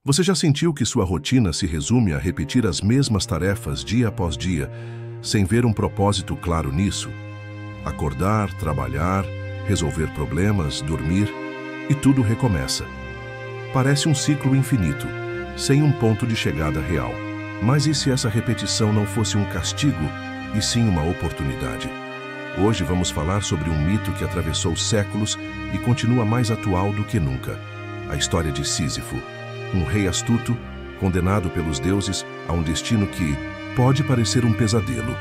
Você já sentiu que sua rotina se resume a repetir as mesmas tarefas dia após dia, sem ver um propósito claro nisso? Acordar, trabalhar, resolver problemas, dormir e tudo recomeça. Parece um ciclo infinito, sem um ponto de chegada real. Mas e se essa repetição não fosse um castigo, e sim uma oportunidade? Hoje vamos falar sobre um mito que atravessou séculos e continua mais atual do que nunca. A história de Sísifo, um rei astuto, condenado pelos deuses a um destino que pode parecer um pesadelo,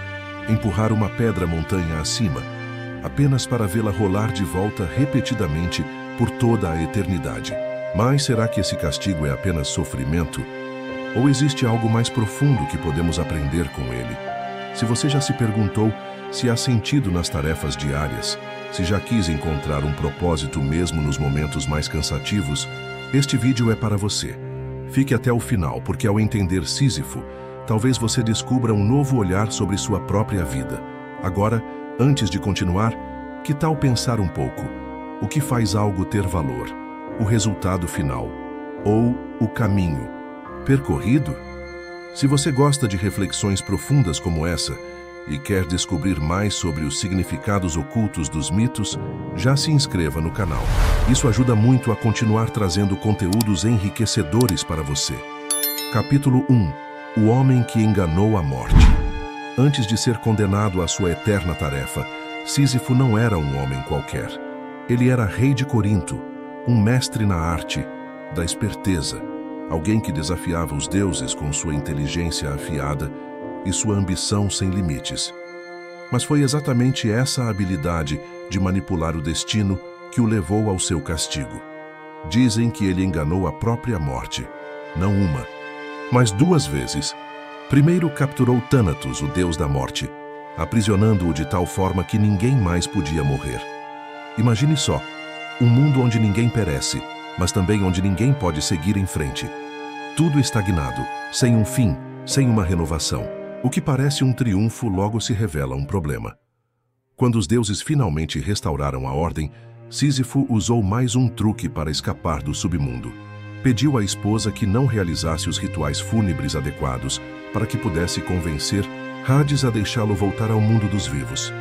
empurrar uma pedra montanha acima, apenas para vê-la rolar de volta repetidamente por toda a eternidade. Mas será que esse castigo é apenas sofrimento? Ou existe algo mais profundo que podemos aprender com ele? Se você já se perguntou se há sentido nas tarefas diárias, se já quis encontrar um propósito mesmo nos momentos mais cansativos, este vídeo é para você. Fique até o final, porque ao entender Sísifo, talvez você descubra um novo olhar sobre sua própria vida. Agora, antes de continuar, que tal pensar um pouco? O que faz algo ter valor? O resultado final? Ou o caminho percorrido? Se você gosta de reflexões profundas como essa e quer descobrir mais sobre os significados ocultos dos mitos, já se inscreva no canal. Isso ajuda muito a continuar trazendo conteúdos enriquecedores para você. Capítulo 1. O homem que enganou a morte. Antes de ser condenado à sua eterna tarefa, Sísifo não era um homem qualquer. Ele era rei de Corinto, um mestre na arte da esperteza, alguém que desafiava os deuses com sua inteligência afiada e sua ambição sem limites. Mas foi exatamente essa habilidade de manipular o destino que o levou ao seu castigo. Dizem que ele enganou a própria morte, não uma, mas duas vezes. Primeiro capturou Thanatos, o deus da morte, aprisionando-o de tal forma que ninguém mais podia morrer. Imagine só, um mundo onde ninguém perece, mas também onde ninguém pode seguir em frente. Tudo estagnado, sem um fim, sem uma renovação. O que parece um triunfo logo se revela um problema. Quando os deuses finalmente restauraram a ordem, Sísifo usou mais um truque para escapar do submundo. Pediu à esposa que não realizasse os rituais fúnebres adequados para que pudesse convencer Hades a deixá-lo voltar ao mundo dos vivos.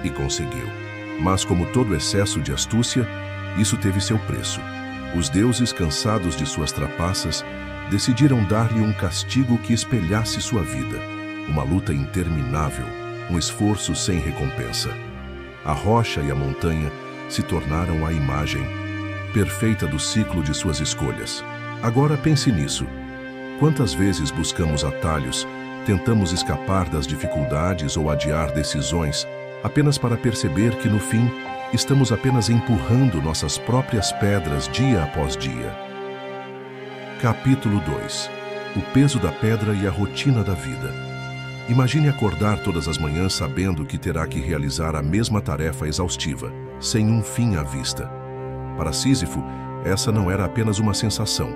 E conseguiu. Mas como todo excesso de astúcia, isso teve seu preço. Os deuses, cansados de suas trapaças, decidiram dar-lhe um castigo que espelhasse sua vida. Uma luta interminável, um esforço sem recompensa. A rocha e a montanha se tornaram a imagem perfeita do ciclo de suas escolhas. Agora pense nisso. Quantas vezes buscamos atalhos, tentamos escapar das dificuldades ou adiar decisões, apenas para perceber que, no fim, estamos apenas empurrando nossas próprias pedras dia após dia. Capítulo 2. O peso da pedra e a rotina da vida. Imagine acordar todas as manhãs sabendo que terá que realizar a mesma tarefa exaustiva, sem um fim à vista. Para Sísifo, essa não era apenas uma sensação,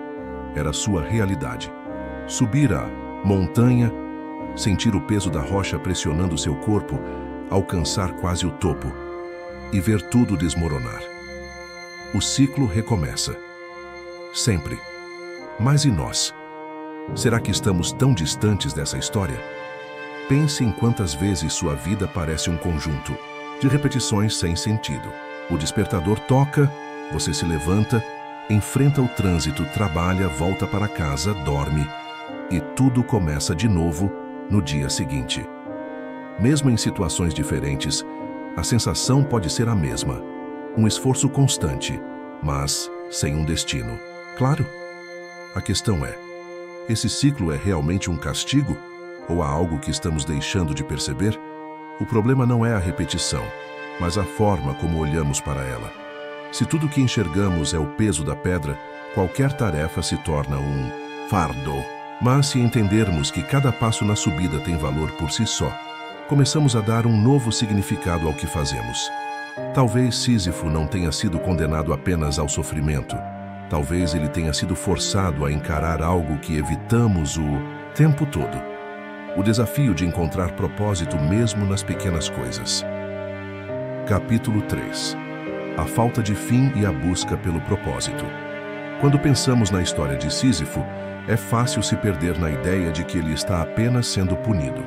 era sua realidade. Subir a montanha, sentir o peso da rocha pressionando seu corpo, alcançar quase o topo e ver tudo desmoronar. O ciclo recomeça. Sempre. Mas e nós? Será que estamos tão distantes dessa história? Pense em quantas vezes sua vida parece um conjunto de repetições sem sentido. O despertador toca, você se levanta, enfrenta o trânsito, trabalha, volta para casa, dorme e tudo começa de novo no dia seguinte. Mesmo em situações diferentes, a sensação pode ser a mesma. Um esforço constante, mas sem um destino. Claro, a questão é, esse ciclo é realmente um castigo? Ou há algo que estamos deixando de perceber? O problema não é a repetição, mas a forma como olhamos para ela. Se tudo que enxergamos é o peso da pedra, qualquer tarefa se torna um fardo. Mas se entendermos que cada passo na subida tem valor por si só, começamos a dar um novo significado ao que fazemos. Talvez Sísifo não tenha sido condenado apenas ao sofrimento. Talvez ele tenha sido forçado a encarar algo que evitamos o tempo todo. O desafio de encontrar propósito mesmo nas pequenas coisas. Capítulo 3. A falta de fim e a busca pelo propósito. Quando pensamos na história de Sísifo, é fácil se perder na ideia de que ele está apenas sendo punido.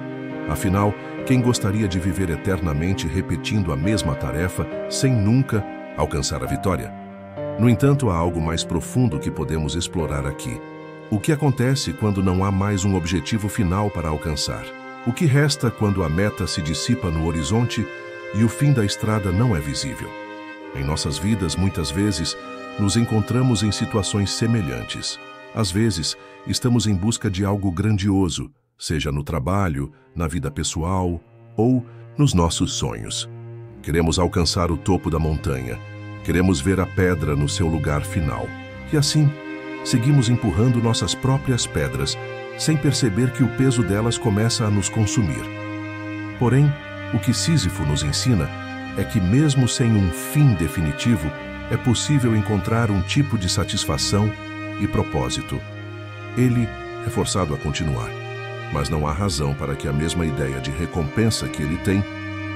Afinal, quem gostaria de viver eternamente repetindo a mesma tarefa sem nunca alcançar a vitória? No entanto, há algo mais profundo que podemos explorar aqui. O que acontece quando não há mais um objetivo final para alcançar? O que resta quando a meta se dissipa no horizonte e o fim da estrada não é visível? Em nossas vidas, muitas vezes, nos encontramos em situações semelhantes. Às vezes, estamos em busca de algo grandioso, seja no trabalho, na vida pessoal ou nos nossos sonhos. Queremos alcançar o topo da montanha, queremos ver a pedra no seu lugar final. E assim, seguimos empurrando nossas próprias pedras, sem perceber que o peso delas começa a nos consumir. Porém, o que Sísifo nos ensina é que mesmo sem um fim definitivo, é possível encontrar um tipo de satisfação e propósito. Ele é forçado a continuar, mas não há razão para que a mesma ideia de recompensa que ele tem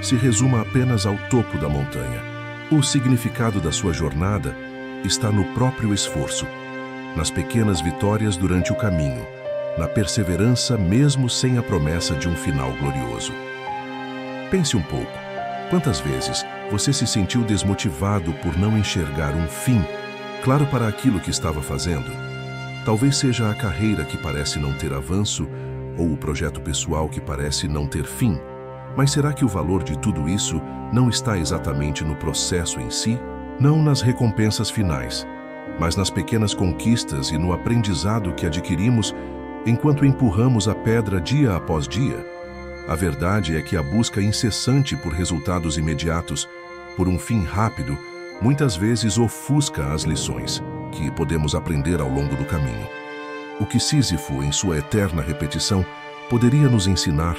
se resuma apenas ao topo da montanha. O significado da sua jornada está no próprio esforço, nas pequenas vitórias durante o caminho, na perseverança mesmo sem a promessa de um final glorioso. Pense um pouco. Quantas vezes você se sentiu desmotivado por não enxergar um fim claro para aquilo que estava fazendo? Talvez seja a carreira que parece não ter avanço ou o projeto pessoal que parece não ter fim. Mas será que o valor de tudo isso não está exatamente no processo em si? Não nas recompensas finais, mas nas pequenas conquistas e no aprendizado que adquirimos enquanto empurramos a pedra dia após dia? A verdade é que a busca incessante por resultados imediatos, por um fim rápido, muitas vezes ofusca as lições que podemos aprender ao longo do caminho. O que Sísifo, em sua eterna repetição, poderia nos ensinar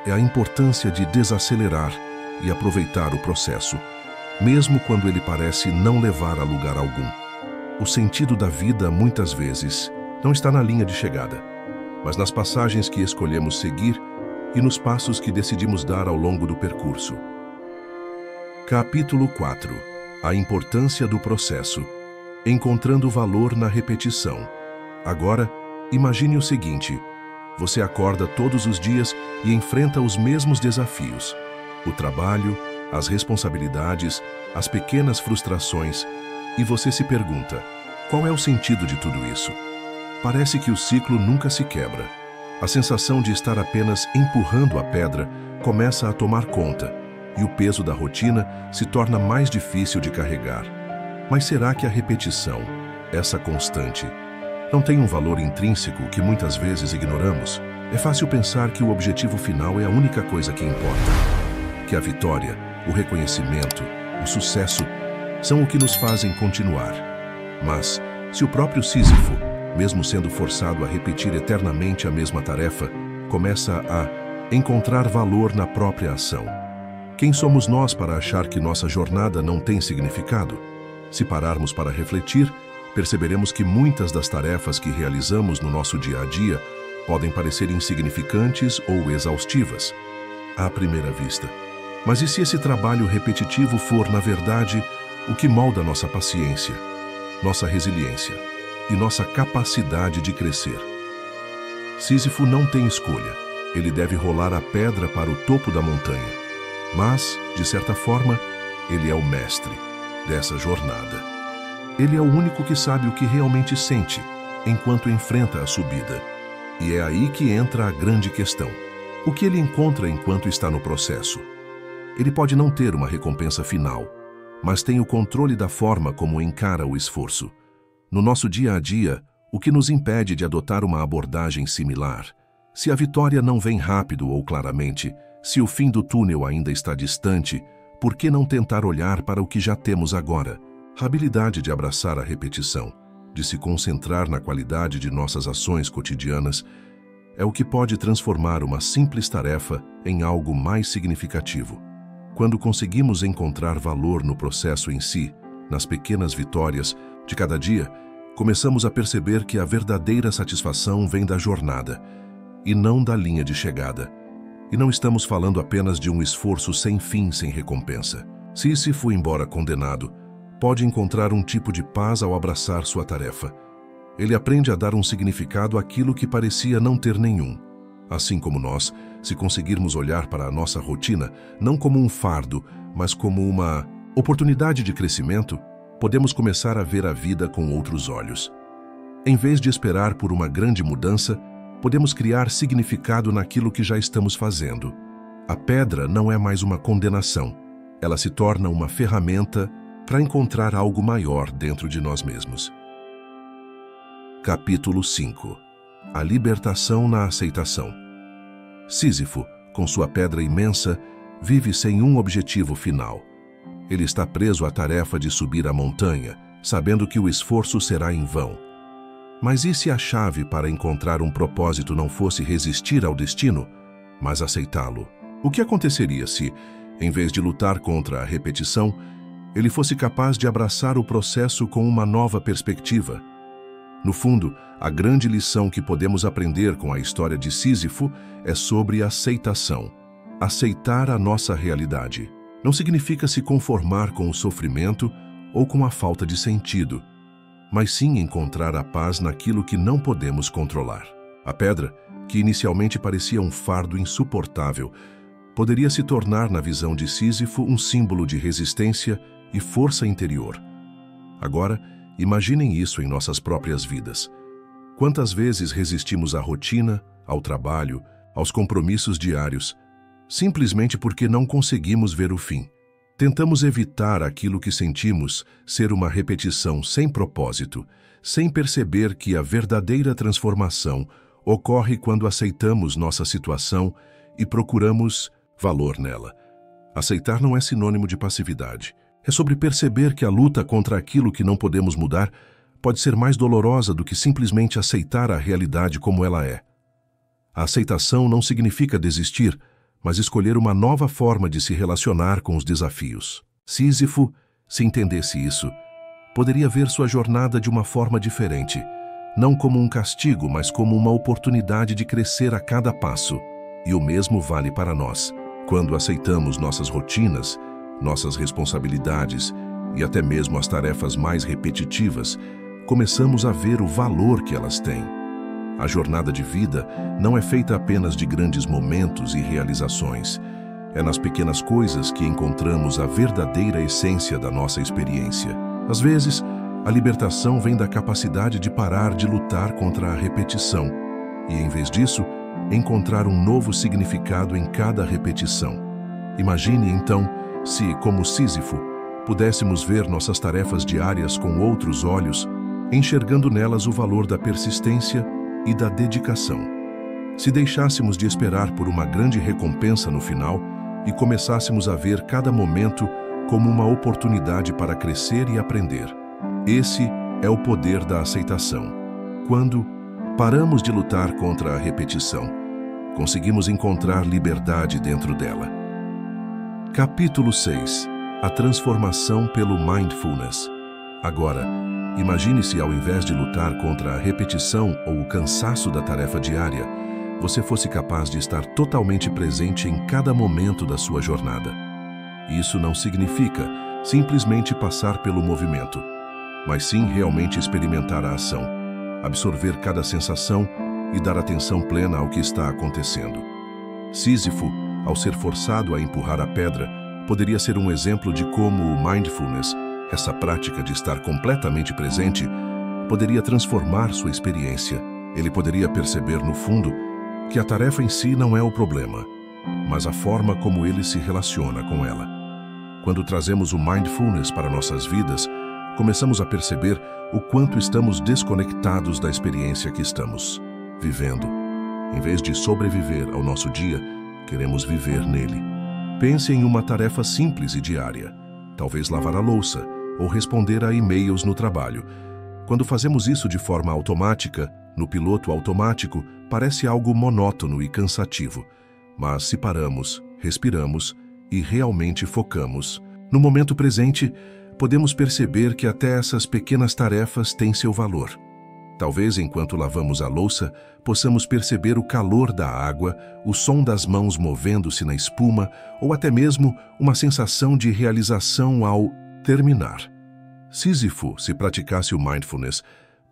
é a importância de desacelerar e aproveitar o processo, mesmo quando ele parece não levar a lugar algum. O sentido da vida, muitas vezes, não está na linha de chegada, mas nas passagens que escolhemos seguir e nos passos que decidimos dar ao longo do percurso. Capítulo 4. A importância do processo, encontrando valor na repetição. Agora, imagine o seguinte: você acorda todos os dias e enfrenta os mesmos desafios. O trabalho, as responsabilidades, as pequenas frustrações, e você se pergunta: qual é o sentido de tudo isso? Parece que o ciclo nunca se quebra. A sensação de estar apenas empurrando a pedra começa a tomar conta, e o peso da rotina se torna mais difícil de carregar. Mas será que a repetição, essa constante, não tem um valor intrínseco que muitas vezes ignoramos? É fácil pensar que o objetivo final é a única coisa que importa, que a vitória, o reconhecimento, o sucesso são o que nos fazem continuar. Mas, se o próprio Sísifo, mesmo sendo forçado a repetir eternamente a mesma tarefa, começa a encontrar valor na própria ação, quem somos nós para achar que nossa jornada não tem significado? Se pararmos para refletir, perceberemos que muitas das tarefas que realizamos no nosso dia a dia podem parecer insignificantes ou exaustivas, à primeira vista. Mas e se esse trabalho repetitivo for, na verdade, o que molda nossa paciência, nossa resiliência e nossa capacidade de crescer? Sísifo não tem escolha. Ele deve rolar a pedra para o topo da montanha. Mas, de certa forma, ele é o mestre dessa jornada. Ele é o único que sabe o que realmente sente enquanto enfrenta a subida. E é aí que entra a grande questão. O que ele encontra enquanto está no processo? Ele pode não ter uma recompensa final, mas tem o controle da forma como encara o esforço. No nosso dia a dia, o que nos impede de adotar uma abordagem similar? Se a vitória não vem rápido ou claramente, se o fim do túnel ainda está distante, por que não tentar olhar para o que já temos agora? A habilidade de abraçar a repetição, de se concentrar na qualidade de nossas ações cotidianas, é o que pode transformar uma simples tarefa em algo mais significativo. Quando conseguimos encontrar valor no processo em si, nas pequenas vitórias de cada dia, começamos a perceber que a verdadeira satisfação vem da jornada e não da linha de chegada. E não estamos falando apenas de um esforço sem fim, sem recompensa. Sísifo, embora condenado, pode encontrar um tipo de paz ao abraçar sua tarefa. Ele aprende a dar um significado àquilo que parecia não ter nenhum. Assim como nós, se conseguirmos olhar para a nossa rotina não como um fardo, mas como uma oportunidade de crescimento, podemos começar a ver a vida com outros olhos. Em vez de esperar por uma grande mudança, podemos criar significado naquilo que já estamos fazendo. A pedra não é mais uma condenação. Ela se torna uma ferramenta para encontrar algo maior dentro de nós mesmos. Capítulo 5. A libertação na aceitação. Sísifo, com sua pedra imensa, vive sem um objetivo final. Ele está preso à tarefa de subir a montanha, sabendo que o esforço será em vão. Mas e se a chave para encontrar um propósito não fosse resistir ao destino, mas aceitá-lo? O que aconteceria se, em vez de lutar contra a repetição, ele fosse capaz de abraçar o processo com uma nova perspectiva? No fundo, a grande lição que podemos aprender com a história de Sísifo é sobre aceitação. Aceitar a nossa realidade não significa se conformar com o sofrimento ou com a falta de sentido, mas sim encontrar a paz naquilo que não podemos controlar. A pedra, que inicialmente parecia um fardo insuportável, poderia se tornar, na visão de Sísifo, um símbolo de resistência e força interior. Agora, imaginem isso em nossas próprias vidas. Quantas vezes resistimos à rotina, ao trabalho, aos compromissos diários, simplesmente porque não conseguimos ver o fim? Tentamos evitar aquilo que sentimos ser uma repetição sem propósito, sem perceber que a verdadeira transformação ocorre quando aceitamos nossa situação e procuramos valor nela. Aceitar não é sinônimo de passividade. É sobre perceber que a luta contra aquilo que não podemos mudar pode ser mais dolorosa do que simplesmente aceitar a realidade como ela é. A aceitação não significa desistir, mas escolher uma nova forma de se relacionar com os desafios. Sísifo, se entendesse isso, poderia ver sua jornada de uma forma diferente, não como um castigo, mas como uma oportunidade de crescer a cada passo. E o mesmo vale para nós. Quando aceitamos nossas rotinas, nossas responsabilidades e até mesmo as tarefas mais repetitivas, começamos a ver o valor que elas têm. A jornada de vida não é feita apenas de grandes momentos e realizações. É nas pequenas coisas que encontramos a verdadeira essência da nossa experiência. Às vezes, a libertação vem da capacidade de parar de lutar contra a repetição e, em vez disso, encontrar um novo significado em cada repetição. Imagine, então, se, como Sísifo, pudéssemos ver nossas tarefas diárias com outros olhos, enxergando nelas o valor da persistência e da dedicação. Se deixássemos de esperar por uma grande recompensa no final e começássemos a ver cada momento como uma oportunidade para crescer e aprender. Esse é o poder da aceitação. Quando paramos de lutar contra a repetição, conseguimos encontrar liberdade dentro dela. Capítulo 6. A transformação pelo mindfulness. Agora, imagine-se, ao invés de lutar contra a repetição ou o cansaço da tarefa diária, você fosse capaz de estar totalmente presente em cada momento da sua jornada. Isso não significa simplesmente passar pelo movimento, mas sim realmente experimentar a ação, absorver cada sensação e dar atenção plena ao que está acontecendo. Sísifo, ao ser forçado a empurrar a pedra, poderia ser um exemplo de como o mindfulness, essa prática de estar completamente presente, poderia transformar sua experiência. Ele poderia perceber, no fundo, que a tarefa em si não é o problema, mas a forma como ele se relaciona com ela. Quando trazemos o mindfulness para nossas vidas, começamos a perceber o quanto estamos desconectados da experiência que estamos vivendo. Em vez de sobreviver ao nosso dia, queremos viver nele. Pense em uma tarefa simples e diária, talvez lavar a louça ou responder a e-mails no trabalho. Quando fazemos isso de forma automática, no piloto automático, parece algo monótono e cansativo. Mas se paramos, respiramos e realmente focamos no momento presente, podemos perceber que até essas pequenas tarefas têm seu valor. Talvez, enquanto lavamos a louça, possamos perceber o calor da água, o som das mãos movendo-se na espuma, ou até mesmo uma sensação de realização ao terminar. Sísifo, se praticasse o mindfulness,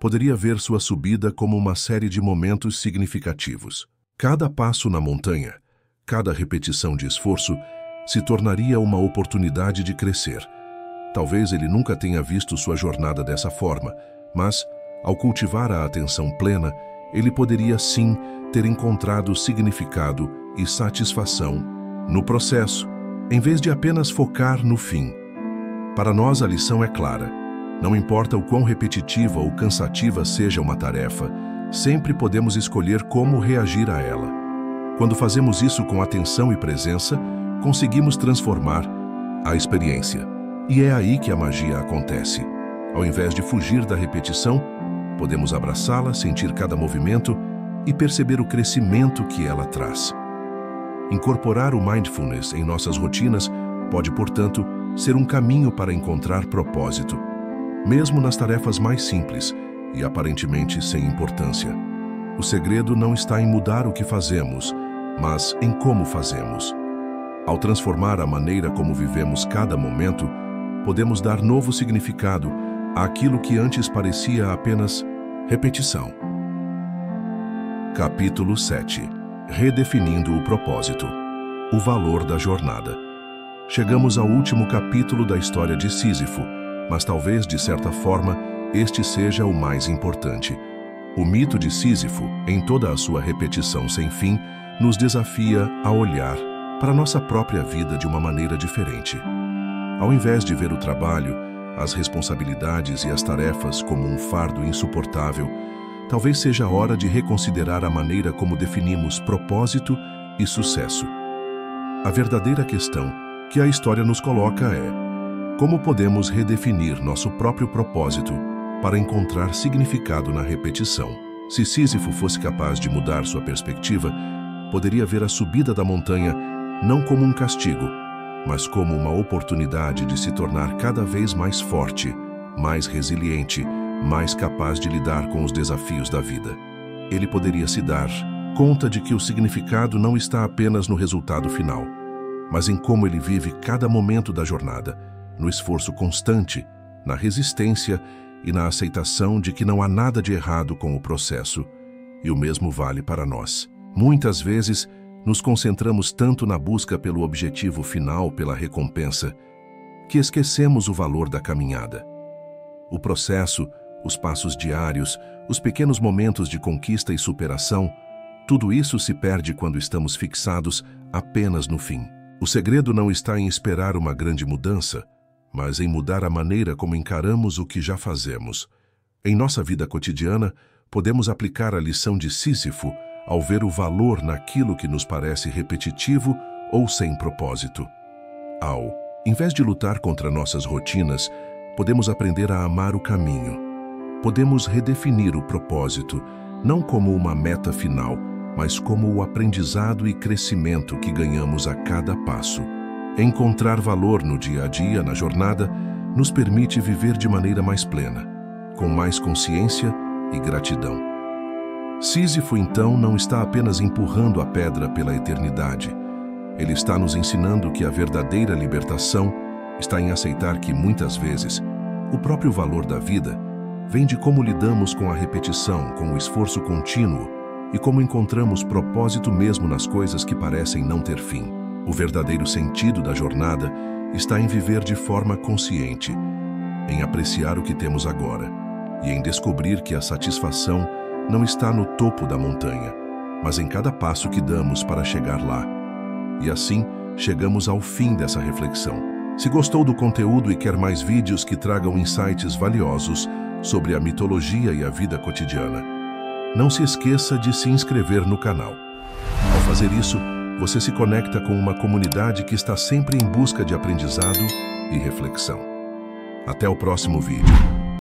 poderia ver sua subida como uma série de momentos significativos. Cada passo na montanha, cada repetição de esforço, se tornaria uma oportunidade de crescer. Talvez ele nunca tenha visto sua jornada dessa forma, mas, ao cultivar a atenção plena, ele poderia sim ter encontrado significado e satisfação no processo, em vez de apenas focar no fim. Para nós a lição é clara. Não importa o quão repetitiva ou cansativa seja uma tarefa, sempre podemos escolher como reagir a ela. Quando fazemos isso com atenção e presença, conseguimos transformar a experiência. E é aí que a magia acontece. Ao invés de fugir da repetição, podemos abraçá-la, sentir cada movimento e perceber o crescimento que ela traz. Incorporar o mindfulness em nossas rotinas pode, portanto, ser um caminho para encontrar propósito, mesmo nas tarefas mais simples e aparentemente sem importância. O segredo não está em mudar o que fazemos, mas em como fazemos. Ao transformar a maneira como vivemos cada momento, podemos dar novo significado àquilo que antes parecia apenas repetição. Capítulo 7. Redefinindo o propósito. O valor da jornada. Chegamos ao último capítulo da história de Sísifo, mas talvez, de certa forma, este seja o mais importante. O mito de Sísifo, em toda a sua repetição sem fim, nos desafia a olhar para nossa própria vida de uma maneira diferente. Ao invés de ver o trabalho, as responsabilidades e as tarefas como um fardo insuportável, talvez seja a hora de reconsiderar a maneira como definimos propósito e sucesso. A verdadeira questão que a história nos coloca é: como podemos redefinir nosso próprio propósito para encontrar significado na repetição? Se Sísifo fosse capaz de mudar sua perspectiva, poderia ver a subida da montanha não como um castigo, mas como uma oportunidade de se tornar cada vez mais forte, mais resiliente, mais capaz de lidar com os desafios da vida. Ele poderia se dar conta de que o significado não está apenas no resultado final, mas em como ele vive cada momento da jornada, no esforço constante, na resistência e na aceitação de que não há nada de errado com o processo. E o mesmo vale para nós. Muitas vezes, nos concentramos tanto na busca pelo objetivo final, pela recompensa, que esquecemos o valor da caminhada. O processo, os passos diários, os pequenos momentos de conquista e superação, tudo isso se perde quando estamos fixados apenas no fim. O segredo não está em esperar uma grande mudança, mas em mudar a maneira como encaramos o que já fazemos. Em nossa vida cotidiana, podemos aplicar a lição de Sísifo ao ver o valor naquilo que nos parece repetitivo ou sem propósito. Em vez de lutar contra nossas rotinas, podemos aprender a amar o caminho. Podemos redefinir o propósito, não como uma meta final, mas como o aprendizado e crescimento que ganhamos a cada passo. Encontrar valor no dia a dia, na jornada, nos permite viver de maneira mais plena, com mais consciência e gratidão. Sísifo, então, não está apenas empurrando a pedra pela eternidade. Ele está nos ensinando que a verdadeira libertação está em aceitar que, muitas vezes, o próprio valor da vida vem de como lidamos com a repetição, com o esforço contínuo e como encontramos propósito mesmo nas coisas que parecem não ter fim. O verdadeiro sentido da jornada está em viver de forma consciente, em apreciar o que temos agora e em descobrir que a satisfação não está no topo da montanha, mas em cada passo que damos para chegar lá. E assim, chegamos ao fim dessa reflexão. Se gostou do conteúdo e quer mais vídeos que tragam insights valiosos sobre a mitologia e a vida cotidiana, não se esqueça de se inscrever no canal. Ao fazer isso, você se conecta com uma comunidade que está sempre em busca de aprendizado e reflexão. Até o próximo vídeo.